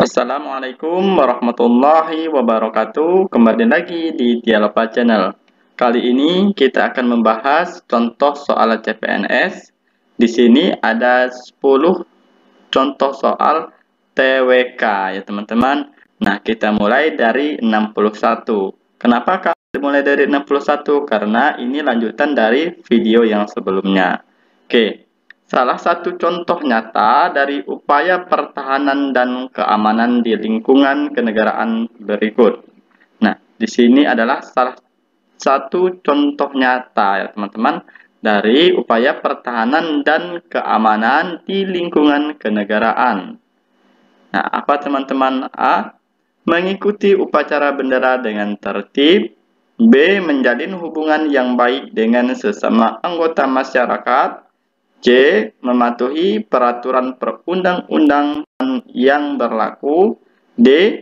Assalamualaikum warahmatullahi wabarakatuh. Kembali lagi di Dialogpa Channel. Kali ini kita akan membahas contoh soal CPNS. Di sini ada 10 contoh soal TWK ya teman-teman. Nah, kita mulai dari 61. Kenapa kami mulai dari 61? Karena ini lanjutan dari video yang sebelumnya. Oke. Salah satu contoh nyata dari upaya pertahanan dan keamanan di lingkungan kenegaraan berikut. Nah, di sini adalah salah satu contoh nyata ya teman-teman dari upaya pertahanan dan keamanan di lingkungan kenegaraan. Nah, apa teman-teman? A. Mengikuti upacara bendera dengan tertib. B. Menjalin hubungan yang baik dengan sesama anggota masyarakat. C. Mematuhi peraturan perundang-undangan yang berlaku. D.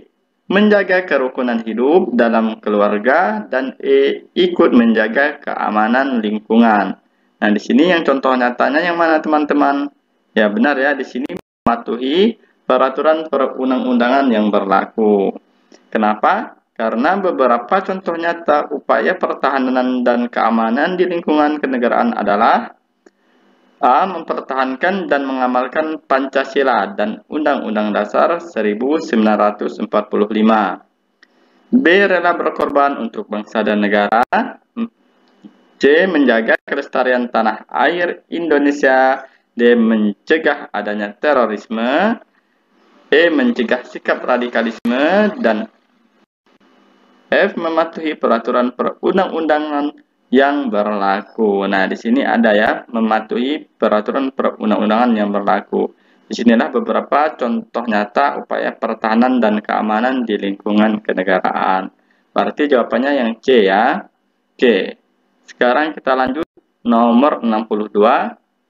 Menjaga kerukunan hidup dalam keluarga. Dan E. Ikut menjaga keamanan lingkungan. Nah, di sini yang contoh nyatanya yang mana teman-teman? Ya, benar ya, di sini mematuhi peraturan perundang-undangan yang berlaku. Kenapa? Karena beberapa contoh nyata upaya pertahanan dan keamanan di lingkungan kenegaraan adalah A. Mempertahankan dan mengamalkan Pancasila dan Undang-Undang Dasar 1945. B. Rela berkorban untuk bangsa dan negara. C. Menjaga kelestarian tanah air Indonesia. D. Mencegah adanya terorisme. E. Mencegah sikap radikalisme. Dan F. Mematuhi peraturan perundang-undangan yang berlaku. Nah, di sini ada ya, mematuhi peraturan perundang-undangan yang berlaku. Disinilah beberapa contoh nyata upaya pertahanan dan keamanan di lingkungan kenegaraan. Berarti jawabannya yang C ya. Oke. Sekarang kita lanjut nomor 62.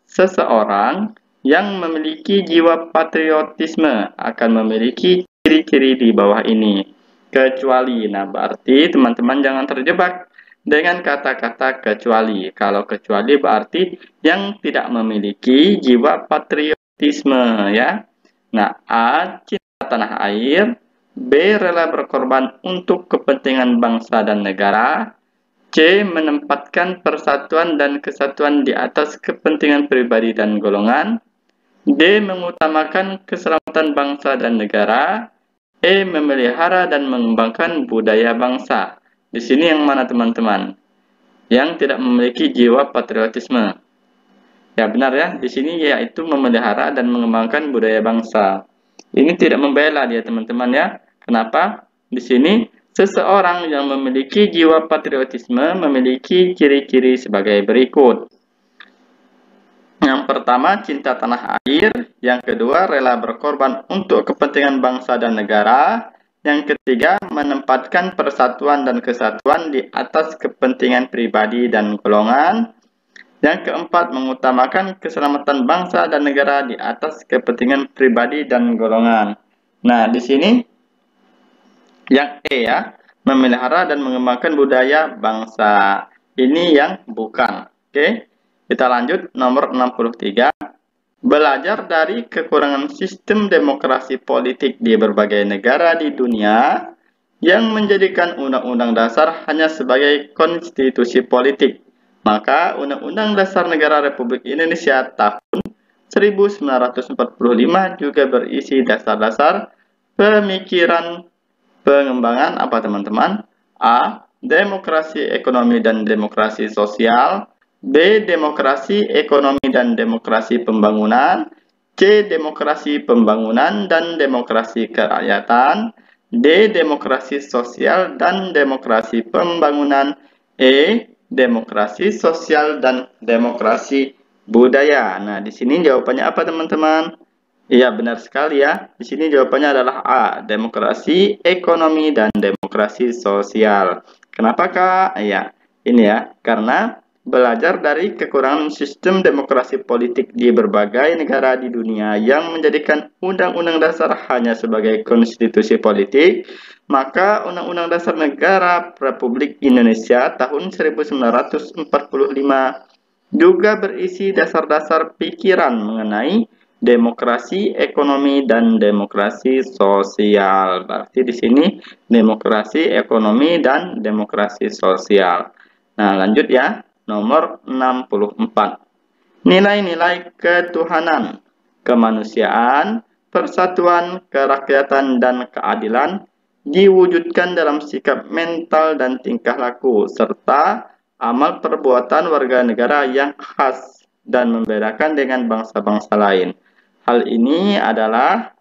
Seseorang yang memiliki jiwa patriotisme akan memiliki ciri-ciri di bawah ini. Kecuali. Nah, berarti teman-teman jangan terjebak dengan kata-kata kecuali. Kalau kecuali berarti yang tidak memiliki jiwa patriotisme ya. Nah, A. Cinta tanah air. B. Rela berkorban untuk kepentingan bangsa dan negara. C. Menempatkan persatuan dan kesatuan di atas kepentingan pribadi dan golongan. D. Mengutamakan keselamatan bangsa dan negara. E. Memelihara dan mengembangkan budaya bangsa. Di sini yang mana teman-teman? Yang tidak memiliki jiwa patriotisme. Ya benar ya, di sini yaitu memelihara dan mengembangkan budaya bangsa. Ini tidak membela dia teman-teman ya. Kenapa? Di sini seseorang yang memiliki jiwa patriotisme memiliki ciri-ciri sebagai berikut. Yang pertama, cinta tanah air. Yang kedua, rela berkorban untuk kepentingan bangsa dan negara. Yang ketiga, menempatkan persatuan dan kesatuan di atas kepentingan pribadi dan golongan. Yang keempat, mengutamakan keselamatan bangsa dan negara di atas kepentingan pribadi dan golongan. Nah, di sini yang E ya, memelihara dan mengembangkan budaya bangsa. Ini yang bukan. Oke, kita lanjut nomor 63. Belajar dari kekurangan sistem demokrasi politik di berbagai negara di dunia yang menjadikan Undang-Undang Dasar hanya sebagai konstitusi politik. Maka Undang-Undang Dasar Negara Republik Indonesia tahun 1945 juga berisi dasar-dasar pemikiran pengembangan apa teman-teman? A. Demokrasi ekonomi dan demokrasi sosial. B. Demokrasi ekonomi dan demokrasi pembangunan. C. Demokrasi pembangunan dan demokrasi kerakyatan. D. Demokrasi sosial dan demokrasi pembangunan. E. Demokrasi sosial dan demokrasi budaya. Nah, di sini jawabannya apa teman-teman? Iya, benar sekali ya. Di sini jawabannya adalah A. Demokrasi ekonomi dan demokrasi sosial. Kenapa Kak? Ya, ini ya. Karena belajar dari kekurangan sistem demokrasi politik di berbagai negara di dunia yang menjadikan Undang-Undang Dasar hanya sebagai konstitusi politik, maka Undang-Undang Dasar Negara Republik Indonesia tahun 1945 juga berisi dasar-dasar pikiran mengenai demokrasi ekonomi dan demokrasi sosial. Berarti di sini demokrasi ekonomi dan demokrasi sosial. Nah, lanjut ya. Nomor 64. Nilai-nilai ketuhanan, kemanusiaan, persatuan, kerakyatan, dan keadilan diwujudkan dalam sikap mental dan tingkah laku, serta amal perbuatan warga negara yang khas dan membedakan dengan bangsa-bangsa lain. Hal ini adalah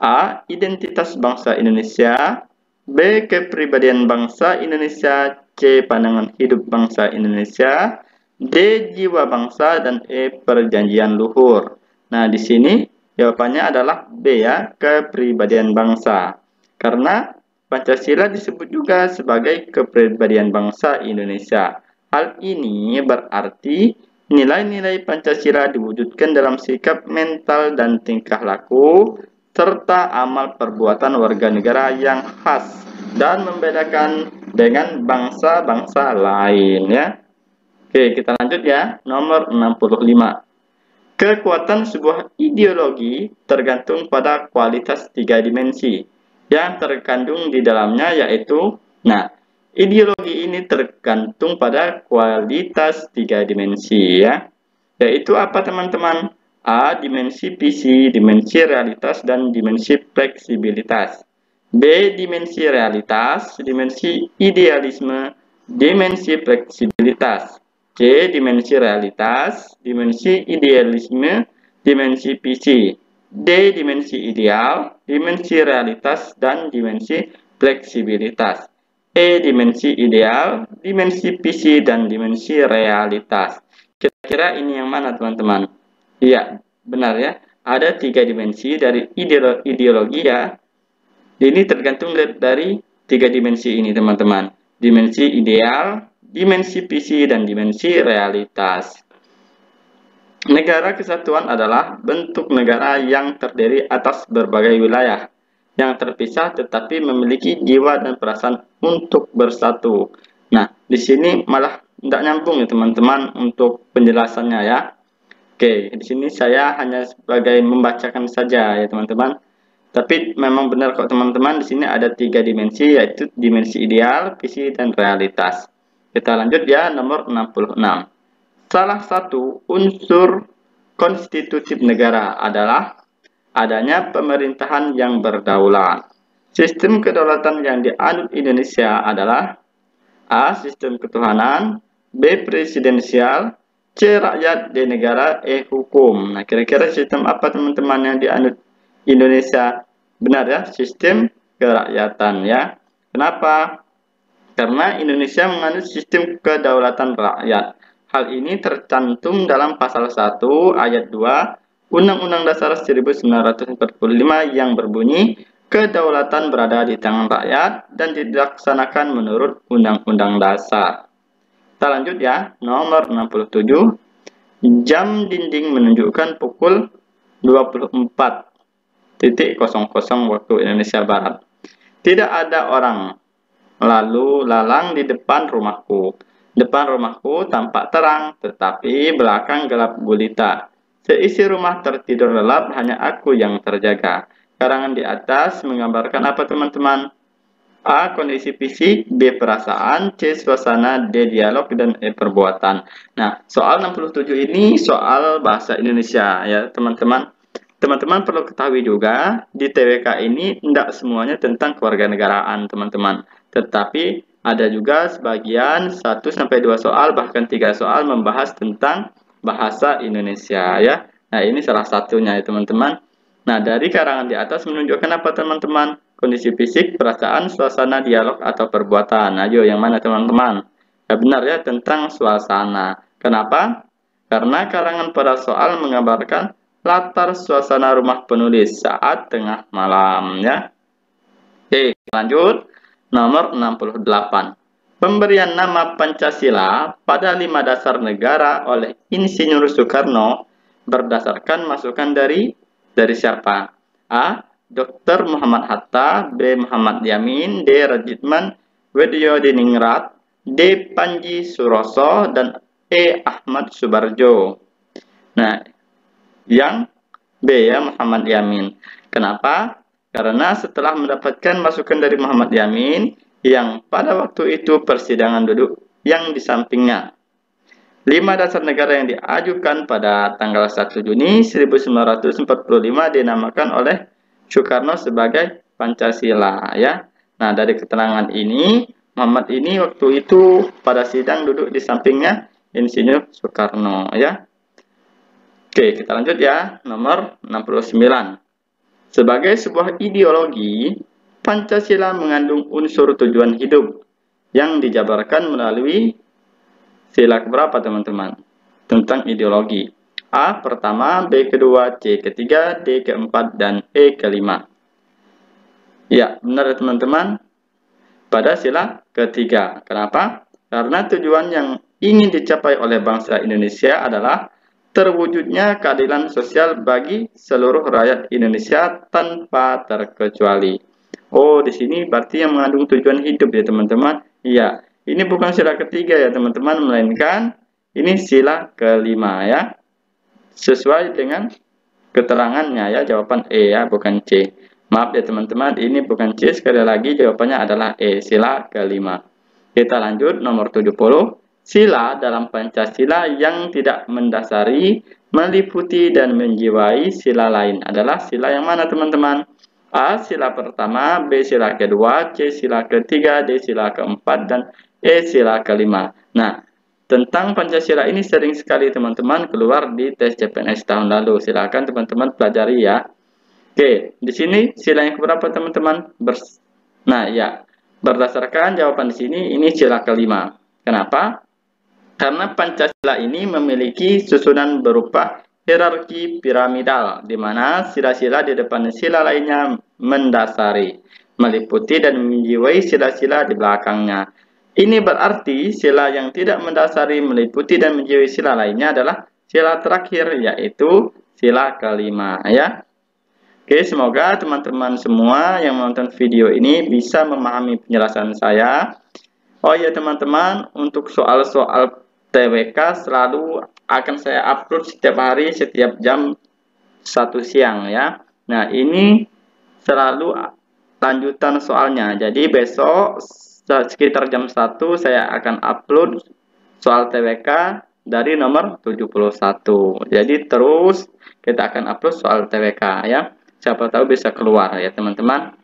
A. Identitas bangsa Indonesia, B. Kepribadian bangsa Indonesia, C. Pandangan hidup bangsa Indonesia, D. Jiwa bangsa, dan E. Perjanjian luhur. Nah, di sini jawabannya adalah B ya, kepribadian bangsa. Karena Pancasila disebut juga sebagai kepribadian bangsa Indonesia. Hal ini berarti nilai-nilai Pancasila diwujudkan dalam sikap mental dan tingkah laku, serta amal perbuatan warga negara yang khas dan membedakan dengan bangsa-bangsa lain ya. Oke, kita lanjut ya. Nomor 65. Kekuatan sebuah ideologi tergantung pada kualitas 3 dimensi yang terkandung di dalamnya, yaitu, nah, ideologi ini tergantung pada kualitas 3 dimensi ya. Yaitu apa teman-teman? A. Dimensi visi, dimensi realitas, dan dimensi fleksibilitas. B. Dimensi realitas, dimensi idealisme, dimensi fleksibilitas. C. Dimensi realitas, dimensi idealisme, dimensi visi. D. Dimensi ideal, dimensi realitas, dan dimensi fleksibilitas. E. Dimensi ideal, dimensi visi, dan dimensi realitas. Kira-kira ini yang mana teman-teman? Iya, benar ya. Ada 3 dimensi dari ideologi ya. Ini tergantung dari 3 dimensi ini teman-teman. Dimensi ideal, dimensi visi, dan dimensi realitas. Negara kesatuan adalah bentuk negara yang terdiri atas berbagai wilayah yang terpisah tetapi memiliki jiwa dan perasaan untuk bersatu. Nah, di sini malah tidak nyambung ya teman-teman untuk penjelasannya ya. Oke, di sini saya hanya sebagai membacakan saja ya teman-teman. Tapi memang benar kok teman-teman, di sini ada 3 dimensi, yaitu dimensi ideal, visi, dan realitas. Kita lanjut ya, nomor 66. Salah satu unsur konstitutif negara adalah adanya pemerintahan yang berdaulat. Sistem kedaulatan yang dianut Indonesia adalah A. Sistem ketuhanan, B. Presidensial, C. Rakyat, D. Negara, E. Hukum. Nah, kira-kira sistem apa teman-teman yang dianut Indonesia? Benar ya, sistem kerakyatan ya. Kenapa? Karena Indonesia menganut sistem kedaulatan rakyat. Hal ini tercantum dalam pasal 1 ayat 2 Undang-Undang Dasar 1945 yang berbunyi, kedaulatan berada di tangan rakyat dan dilaksanakan menurut Undang-Undang Dasar. Kita lanjut ya, nomor 67. Jam dinding menunjukkan pukul 24.00 waktu Indonesia Barat. Tidak ada orang lalu lalang di depan rumahku. Depan rumahku tampak terang, tetapi belakang gelap gulita. Seisi rumah tertidur lelap, hanya aku yang terjaga. Karangan di atas menggambarkan apa teman-teman? A. Kondisi fisik, B. Perasaan, C. Suasana, D. Dialog, dan E. Perbuatan. Nah, soal 67 ini soal bahasa Indonesia ya teman-teman. Teman-teman perlu ketahui juga, di TWK ini tidak semuanya tentang kewarganegaraan teman-teman. Tetapi ada juga sebagian 1-2 soal, bahkan 3 soal membahas tentang bahasa Indonesia ya. Nah, ini salah satunya ya teman-teman. Nah, dari karangan di atas menunjukkan apa teman-teman? Kondisi fisik, perasaan, suasana, dialog, atau perbuatan. Ayo, yang mana teman-teman? Ya benar ya, tentang suasana. Kenapa? Karena karangan pada soal menggambarkan latar suasana rumah penulis saat tengah malam ya. Oke, lanjut. Nomor 68. Pemberian nama Pancasila pada 5 dasar negara oleh Insinyur Soekarno berdasarkan masukan dari siapa? A. Dr. Muhammad Hatta, B. Muhammad Yamin, D. Rajitman Widyodiningrat, D. Panji Suroso, dan E. Ahmad Subarjo. Nah, yang B ya, Muhammad Yamin. Kenapa? Karena setelah mendapatkan masukan dari Muhammad Yamin yang pada waktu itu persidangan duduk yang di sampingnya. 5 dasar negara yang diajukan pada tanggal 1 Juni 1945 dinamakan oleh Soekarno sebagai Pancasila ya. Nah, dari keterangan ini Muhammad ini waktu itu pada sidang duduk di sampingnya Insinyur Soekarno ya. Oke, kita lanjut ya. Nomor 69. Sebagai sebuah ideologi, Pancasila mengandung unsur tujuan hidup yang dijabarkan melalui sila keberapa teman-teman? Tentang ideologi. A pertama, B kedua, C ketiga, D keempat, dan E kelima. Ya, benar ya teman-teman. Pada sila ketiga. Kenapa? Karena tujuan yang ingin dicapai oleh bangsa Indonesia adalah terwujudnya keadilan sosial bagi seluruh rakyat Indonesia tanpa terkecuali. Oh, di sini berarti yang mengandung tujuan hidup ya teman-teman. Iya, ini bukan sila ketiga ya teman-teman, melainkan ini sila kelima ya. Sesuai dengan keterangannya ya, jawaban E ya, bukan C. Maaf ya teman-teman, ini bukan C, sekali lagi jawabannya adalah E, sila kelima. Kita lanjut nomor 70. Sila dalam Pancasila yang tidak mendasari, meliputi, dan menjiwai sila lain adalah sila yang mana teman-teman? A. Sila pertama, B. Sila kedua, C. Sila ketiga, D. Sila keempat, dan E. Sila kelima. Nah, tentang Pancasila ini sering sekali teman-teman keluar di tes CPNS tahun lalu. Silakan teman-teman pelajari ya. Oke, di sini sila yang keberapa teman-teman? Nah, ya. Berdasarkan jawaban di sini ini sila kelima. Kenapa? Karena Pancasila ini memiliki susunan berupa hierarki piramidal, di mana sila-sila di depan sila lainnya mendasari, meliputi, dan menjiwai sila-sila di belakangnya. Ini berarti sila yang tidak mendasari, meliputi, dan menjiwai sila lainnya adalah sila terakhir, yaitu sila kelima ya. Oke, semoga teman-teman semua yang menonton video ini bisa memahami penjelasan saya. Oh ya teman-teman, untuk soal-soal TWK selalu akan saya upload setiap hari, setiap jam 1 siang ya. Nah, ini selalu lanjutan soalnya. Jadi besok sekitar jam 1 saya akan upload soal TWK dari nomor 71. Jadi terus kita akan upload soal TWK ya. Siapa tahu bisa keluar ya teman-teman.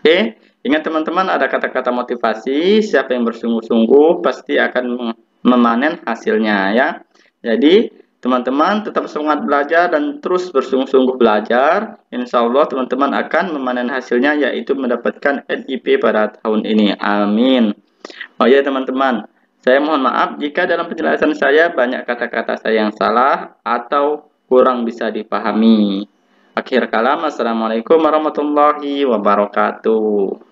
Oke, ingat teman-teman, ada kata-kata motivasi, siapa yang bersungguh-sungguh pasti akan memanen hasilnya ya. Jadi teman-teman tetap semangat belajar dan terus bersungguh-sungguh belajar. Insya Allah teman-teman akan memanen hasilnya, yaitu mendapatkan NIP pada tahun ini. Amin. Oh ya teman-teman, saya mohon maaf jika dalam penjelasan saya banyak kata-kata saya yang salah atau kurang bisa dipahami. Akhir kalam, assalamualaikum warahmatullahi wabarakatuh.